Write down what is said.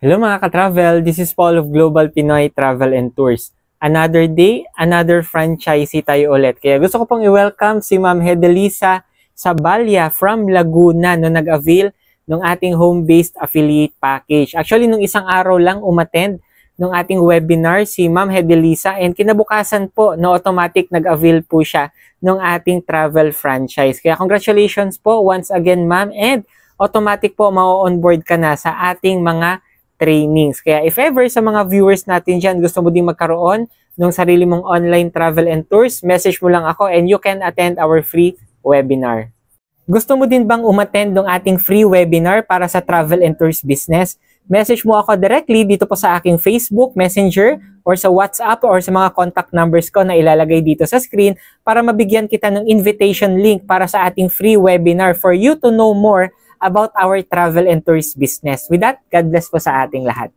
Hello mga ka-travel, this is Paul of Global Pinoy Travel and Tours. Another day, another franchisee tayo ulit. Kaya gusto ko pong i-welcome si Ma'am Hedelisa Sabalya from Laguna no nag-avail ng ating home-based affiliate package. Actually, nung isang araw lang umattend ng ating webinar si Ma'am Hedelisa and kinabukasan po no automatic nag-avail po siya ng ating travel franchise. Kaya congratulations po once again Ma'am, and automatic po ma-onboard ka na sa ating mga trainings. Kaya if ever sa mga viewers natin dyan, gusto mo din magkaroon ng sarili mong online travel and tours, message mo lang ako and you can attend our free webinar. Gusto mo din bang umattend ng ating free webinar para sa travel and tours business? Message mo ako directly dito po sa aking Facebook, Messenger, or sa WhatsApp or sa mga contact numbers ko na ilalagay dito sa screen para mabigyan kita ng invitation link para sa ating free webinar for you to know more about our travel and tours business. With that, God bless po sa ating lahat.